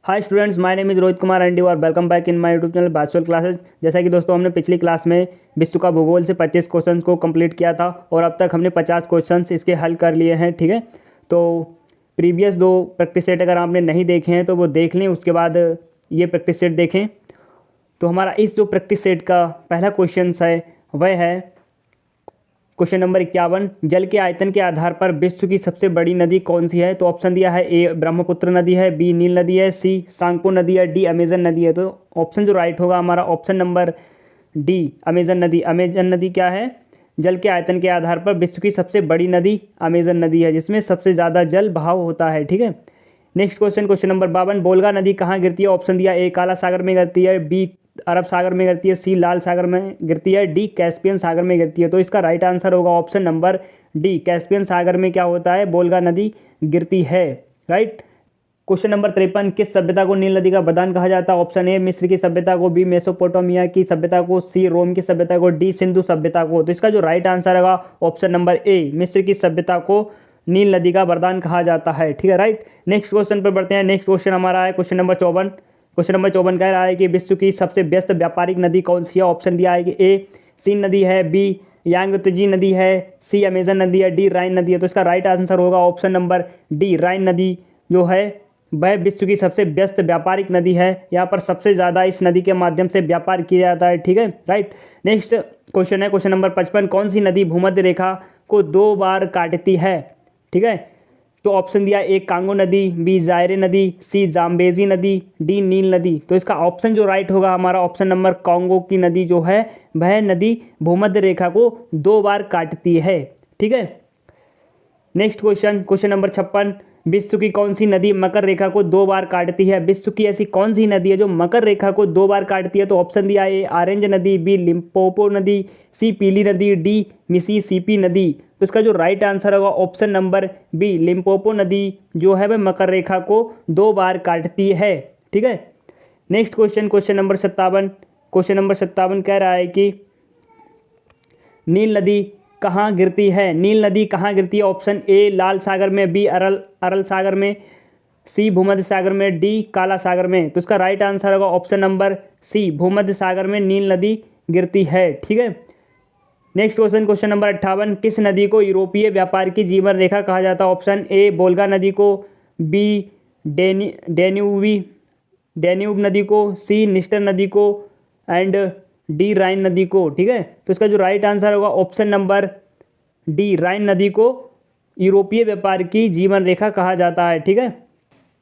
Hi students, my name is Rohit Kumar and you are welcome back in my YouTube channel Bhaskar classes. जैसा कि दोस्तों हमने पिछली क्लास में विश्व का भूगोल से 25 क्वेश्चंस को कंप्लीट किया था और अब तक हमने 50 क्वेश्चंस इसके हल कर लिए हैं। ठीक है, तो प्रीवियस 2 प्रैक्टिस सेट अगर आपने नहीं देखे हैं तो वो देख लें, उसके बाद ये प्रैक्टिस सेट देखें। तो हमारा इस जो प्रैक्टिस सेट का पहला क्वेश्चन है वह है क्वेश्चन नंबर 51। जल के आयतन के आधार पर विश्व की सबसे बड़ी नदी कौन सी है? तो ऑप्शन दिया है ए ब्रह्मपुत्र नदी है, बी नील नदी है, सी सांगपो नदी है, डी अमेजन नदी है। तो ऑप्शन जो राइट होगा हमारा ऑप्शन नंबर डी अमेजन नदी। अमेजन नदी क्या है? जल के आयतन के आधार पर विश्व की सबसे बड़ी नदी अमेजन नदी है, जिसमें सबसे ज़्यादा जल बहाव होता है। ठीक है, नेक्स्ट क्वेश्चन नंबर 52। बोलगा नदी कहाँ गिरती है? ऑप्शन दिया ए काला सागर में गिरती है, बी अरब सागर में गिरती है, सी लाल सागर में गिरती है, डी कैस्पियन सागर में गिरती है। तो इसका राइट आंसर होगा ऑप्शन नंबर डी, कैस्पियन सागर में क्या होता है? बोलगा नदी गिरती है। राइट। Question number 53। किस सभ्यता को नील नदी का वरदान कहा जाता है? ऑप्शन ए मिस्र की सभ्यता को, बी मेसोपोटामिया की सभ्यता को, सी रोम की सभ्यता को, डी सिंधु सभ्यता को। तो इसका जो राइट आंसर होगा ऑप्शन नंबर ए, मिस्र की सभ्यता को नील नदी का वरदान कहा जाता है। ठीक है, राइट। नेक्स्ट क्वेश्चन पर बढ़ते हैं। नेक्स्ट क्वेश्चन हमारा है क्वेश्चन नंबर 54। क्वेश्चन नंबर 54 कह रहा है कि विश्व की सबसे व्यस्त व्यापारिक नदी कौन सी है? ऑप्शन दिया है कि ए सीन नदी है, बी यांगत्जी नदी है, सी अमेजन नदी है, डी राइन नदी है। तो इसका राइट आंसर होगा ऑप्शन नंबर डी, राइन नदी जो है वह विश्व की सबसे व्यस्त व्यापारिक नदी है। यहाँ पर सबसे ज़्यादा इस नदी के माध्यम से व्यापार किया जाता है। ठीक है, राइट। नेक्स्ट क्वेश्चन है क्वेश्चन नंबर 55। कौन सी नदी भूमध्य रेखा को 2 बार काटती है? ठीक है, तो ऑप्शन दिया ए कांगो नदी, बी जायरे नदी, सी जाम्बेजी नदी, डी नील नदी। तो इसका ऑप्शन जो राइट होगा हमारा ऑप्शन नंबर कांगो की नदी जो है वह नदी भूमध्य रेखा को 2 बार काटती है। ठीक है, नेक्स्ट क्वेश्चन नंबर 56। विश्व की कौन सी नदी मकर रेखा को 2 बार काटती है? विश्व की ऐसी कौन सी नदी है जो मकर रेखा को 2 बार काटती है? तो ऑप्शन दिया ए ऑरेंज नदी, बी लिम्पोपो नदी, सी पीली नदी, डी मिसिसिपी नदी। तो इसका जो राइट आंसर होगा ऑप्शन नंबर बी, लिम्पोपो नदी जो है वह मकर रेखा को 2 बार काटती है। ठीक है, next question number 57। Question number 57 कह रहा है कि नील नदी कहाँ गिरती है? नील नदी कहाँ गिरती है? ऑप्शन ए लाल सागर में, बी अरल सागर में, सी भूमध्य सागर में, डी काला सागर में। तो इसका राइट आंसर होगा ऑप्शन नंबर सी, भूमध्य सागर में नील नदी गिरती है। ठीक है, नेक्स्ट क्वेश्चन नंबर 58। किस नदी को यूरोपीय व्यापार की जीवन रेखा कहा जाता है? ऑप्शन ए वोल्गा नदी को, बी डेन्यूब नदी को, सी निस्टर नदी को एंड डी राइन नदी को। ठीक है, तो इसका जो राइट आंसर होगा ऑप्शन नंबर डी, राइन नदी को यूरोपीय व्यापार की जीवन रेखा कहा जाता है। ठीक है,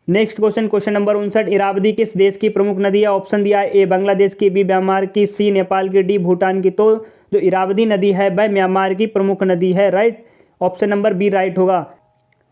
नेक्स्ट क्वेश्चन नंबर 59। इरावदी किस देश की प्रमुख नदी है? ऑप्शन दिया है ए बांग्लादेश की, बी म्यांमार की, सी नेपाल की, डी भूटान की। तो जो इरावदी नदी है वह म्यांमार की प्रमुख नदी है। Right, option number B right होगा।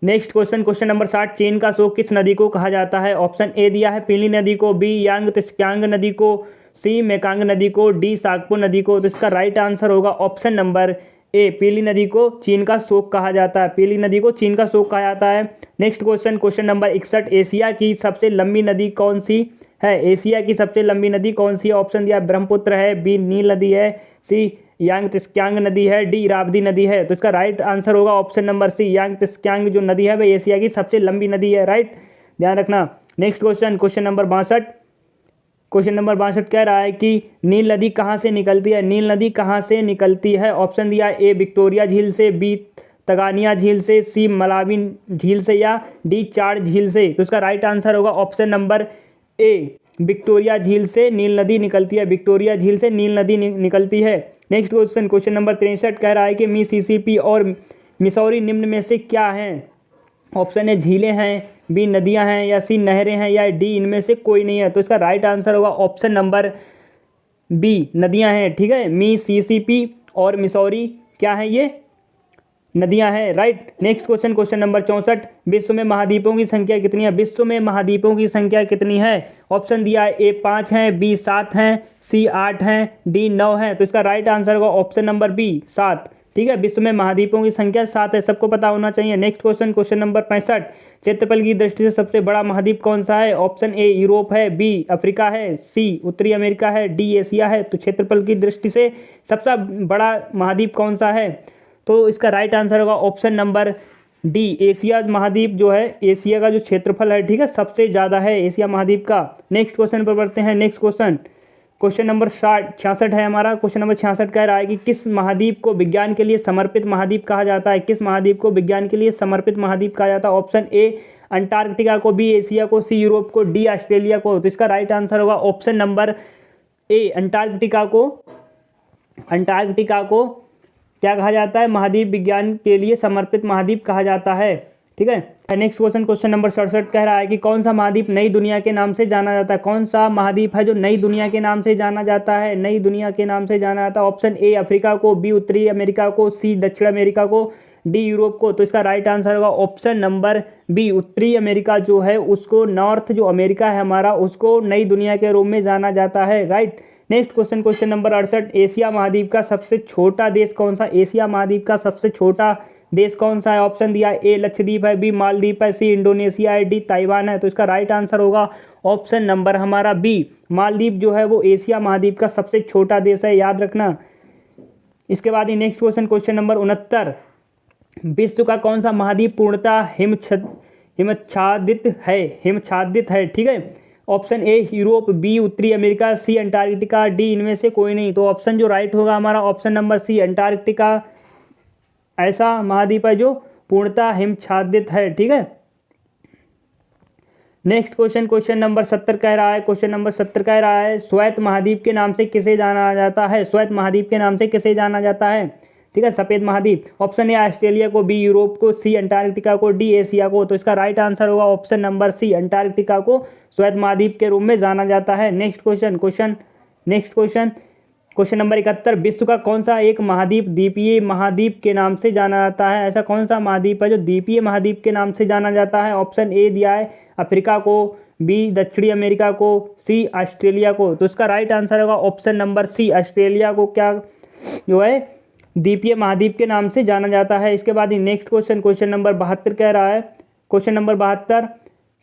Next question number 60। चीन का शोक किस नदी को कहा जाता है? ऑप्शन ए दिया है पीली नदी को, बी यांग त्सक्यांग नदी को, सी मेकांग नदी को, डी सागपो नदी को। तो इसका राइट आंसर होगा ऑप्शन नंबर ए, पीली नदी को चीन का शोक कहा जाता है। पीली नदी को चीन का शोक कहा जाता है। Next question number 61। एशिया की सबसे लंबी नदी कौन सी है? एशिया की सबसे लंबी नदी कौन सी है? ऑप्शन दिया ब्रह्मपुत्र है, बी नील नदी है, सी यांग त्सक्यांग नदी है, डी इरावदी नदी है। तो इसका राइट आंसर होगा ऑप्शन नंबर सी, यांग त्सक्यांग जो नदी है वह एशिया की सबसे लंबी नदी है। राइट, ध्यान रखना। Next question number 62। Question number 62 कह रहा है कि नील नदी कहाँ से निकलती है? नील नदी कहाँ से निकलती है? ऑप्शन दिया ए विक्टोरिया झील से, बी तगानिया झील से, सी मलावी झील से या डी चार झील से। तो इसका राइट आंसर होगा ऑप्शन नंबर ए, विक्टोरिया झील से नील नदी निकलती है। विक्टोरिया झील से नील नदी निकलती है। नेक्स्ट क्वेश्चन नंबर 63 कह रहा है कि मिसिसिपी और मिसौरी निम्न में से क्या हैं? ऑप्शन ए झीलें हैं, बी नदियां हैं, या सी नहरें हैं, या डी इनमें से कोई नहीं है। तो इसका राइट आंसर होगा ऑप्शन नंबर बी, नदियां हैं। ठीक है, मिसिसिपी और मिसौरी क्या है? ये नदियां हैं। राइट। Next question number 64। विश्व में महाद्वीपों की संख्या कितनी है? विश्व में महाद्वीपों की संख्या कितनी है? ऑप्शन दिया है ए 5 है, बी 7 हैं, सी 8 हैं, डी 9 है। तो इसका राइट आंसर होगा ऑप्शन नंबर बी 7। ठीक है, विश्व में महाद्वीपों की संख्या 7 है, सबको पता होना चाहिए। Next question number 65। क्षेत्रफल की दृष्टि से सबसे बड़ा महाद्वीप कौन सा है? ऑप्शन ए यूरोप है, बी अफ्रीका है, सी उत्तरी अमेरिका है, डी एशिया है। तो क्षेत्रफल की दृष्टि से सबसे बड़ा महाद्वीप कौन सा है? तो इसका राइट आंसर होगा ऑप्शन नंबर डी एशिया महाद्वीप जो है, एशिया का जो क्षेत्रफल है, ठीक है, सबसे ज़्यादा है एशिया महाद्वीप का। नेक्स्ट क्वेश्चन पर बढ़ते हैं। नेक्स्ट क्वेश्चन नंबर 66 है हमारा। क्वेश्चन नंबर 66 कह रहा है कि किस महाद्वीप को विज्ञान के लिए समर्पित महाद्वीप कहा जाता है? किस महाद्वीप को विज्ञान के लिए समर्पित महाद्वीप कहा जाता है? ऑप्शन ए अंटार्कटिका को, बी एशिया को, सी यूरोप को, डी ऑस्ट्रेलिया को। तो इसका राइट आंसर होगा ऑप्शन नंबर ए अंटार्कटिका को। अंटार्कटिका को क्या कहा जाता है? महाद्वीप विज्ञान के लिए समर्पित महाद्वीप कहा जाता है, ठीक है। नेक्स्ट क्वेश्चन नंबर 67 कह रहा है कि कौन सा महाद्वीप नई दुनिया के नाम से जाना जाता है? कौन सा महाद्वीप है जो नई दुनिया के नाम से जाना जाता है? नई दुनिया के नाम से जाना जाता है। ऑप्शन ए अफ्रीका को, बी उत्तरी अमेरिका को, सी दक्षिण अमेरिका को, डी यूरोप को। तो इसका राइट आंसर होगा ऑप्शन नंबर बी उत्तरी अमेरिका जो है उसको, नॉर्थ जो अमेरिका है हमारा, उसको नई दुनिया के रूप में जाना जाता है, right. Next question number 68, Asia महाद्वीप का सबसे छोटा देश कौन सा? एशिया महाद्वीप का सबसे छोटा देश कौन सा है? ऑप्शन दिया ए लक्षद्वीप है, बी मालदीप है, सी इंडोनेशिया है, डी ताइवान है। तो इसका राइट आंसर होगा ऑप्शन नंबर हमारा बी मालदीप जो है वो एशिया महाद्वीप का सबसे छोटा देश है, याद रखना। इसके बाद ही नेक्स्ट क्वेश्चन नंबर 69, विश्व का कौन सा महाद्वीप पूर्णतः हिमच्छादित है, ठीक है। ऑप्शन ए यूरोप, बी उत्तरी अमेरिका, सी अंटार्कटिका, डी इनमें से कोई नहीं। तो ऑप्शन जो राइट होगा हमारा ऑप्शन नंबर सी अंटार्कटिका ऐसा महाद्वीप है जो पूर्णतः हिमच्छादित है, ठीक है। नेक्स्ट क्वेश्चन नंबर 70 कह रहा है। क्वेश्चन नंबर 70 कह रहा है श्वेत महाद्वीप के नाम से किसे जाना जाता है? श्वेत महाद्वीप के नाम से किसे जाना जाता है, ठीक है, सफेद महाद्वीप। ऑप्शन ए ऑस्ट्रेलिया को, बी यूरोप को, सी अंटार्कटिका को, डी एशिया को। तो इसका राइट आंसर होगा ऑप्शन नंबर सी अंटार्कटिका को श्वेत महाद्वीप के रूप में जाना जाता है। नेक्स्ट क्वेश्चन नंबर 71, विश्व का कौन सा एक महाद्वीप द्वीपीय महाद्वीप के नाम से जाना जाता है? ऐसा कौन सा महाद्वीप है जो द्वीपीय महाद्वीप के नाम से जाना जाता है? ऑप्शन ए दिया है अफ्रीका को, बी दक्षिणी अमेरिका को, सी ऑस्ट्रेलिया को। तो इसका राइट आंसर होगा ऑप्शन नंबर सी ऑस्ट्रेलिया को क्या जो है द्वीपीय महाद्वीप के नाम से जाना जाता है। इसके बाद ही नेक्स्ट क्वेश्चन नंबर 72 कह रहा है। क्वेश्चन नंबर 72,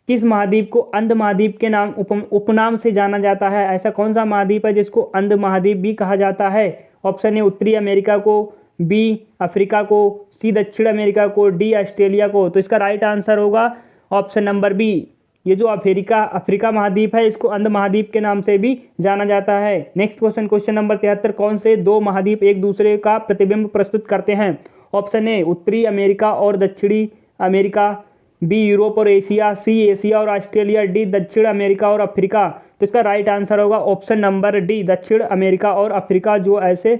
किस महाद्वीप को अंध महाद्वीप के नाम उपनाम से जाना जाता है? ऐसा कौन सा महाद्वीप है जिसको अंध महाद्वीप भी कहा जाता है? ऑप्शन ए उत्तरी अमेरिका को, बी अफ्रीका को, सी दक्षिण अमेरिका को, डी ऑस्ट्रेलिया को। तो इसका राइट आंसर होगा ऑप्शन नंबर बी, ये जो अफ्रीका महाद्वीप है इसको अंध महाद्वीप के नाम से भी जाना जाता है। नेक्स्ट क्वेश्चन नंबर 73, कौन से दो महाद्वीप एक दूसरे का प्रतिबिंब प्रस्तुत करते हैं? ऑप्शन ए उत्तरी अमेरिका और दक्षिणी अमेरिका, बी यूरोप और एशिया, सी एशिया और ऑस्ट्रेलिया, डी दक्षिण अमेरिका और अफ्रीका। तो इसका राइट आंसर होगा ऑप्शन नंबर डी दक्षिण अमेरिका और अफ्रीका, जो ऐसे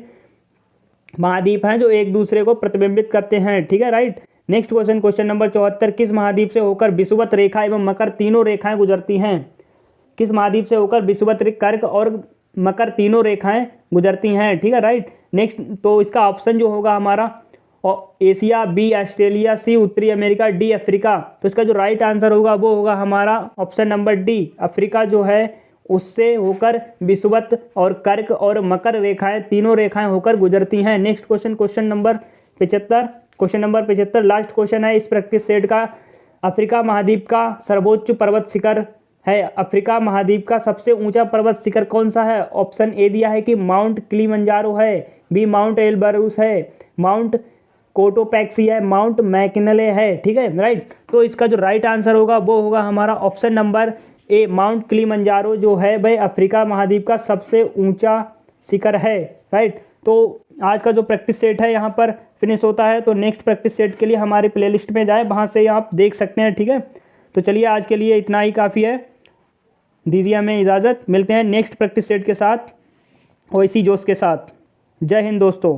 महाद्वीप हैं जो एक दूसरे को प्रतिबिंबित करते हैं, ठीक है, राइट। नेक्स्ट क्वेश्चन नंबर 74, किस महाद्वीप से होकर विषुवत रेखा एवं मकर तीनों रेखाएं गुजरती हैं? किस महाद्वीप से होकर विषुवत, कर्क और मकर तीनों रेखाएं गुजरती हैं, ठीक है, राइट। नेक्स्ट तो इसका ऑप्शन जो होगा हमारा एशिया, बी ऑस्ट्रेलिया, सी उत्तरी अमेरिका, डी अफ्रीका। तो इसका जो राइट आंसर होगा वो होगा हमारा ऑप्शन नंबर डी अफ्रीका जो है उससे होकर विषुवत और कर्क और मकर रेखाएं तीनों रेखाएं होकर गुजरती हैं। Next question number 75 last question है इस प्रैक्टिस सेट का। अफ्रीका महाद्वीप का सर्वोच्च पर्वत शिखर है, अफ्रीका महाद्वीप का सबसे ऊंचा पर्वत शिखर कौन सा है? ऑप्शन ए दिया है कि माउंट किलिमंजारो है, बी माउंट एल्बरूस है, माउंट कोटोपैक्सी है, माउंट मैकिनले है, ठीक है, राइट। तो इसका जो राइट आंसर होगा वो होगा हमारा option number A mount Kilimanjaro जो है भाई अफ्रीका महाद्वीप का सबसे ऊंचा शिखर है, राइट। तो आज का जो प्रैक्टिस सेट है यहाँ पर फिनिश होता है। तो नेक्स्ट प्रैक्टिस सेट के लिए हमारे प्लेलिस्ट में जाए, वहाँ से आप देख सकते हैं, ठीक है। तो चलिए आज के लिए इतना ही काफ़ी है, दीजिए हमें इजाज़त। मिलते हैं नेक्स्ट प्रैक्टिस सेट के साथ और इसी जोश के साथ। जय हिंद दोस्तों।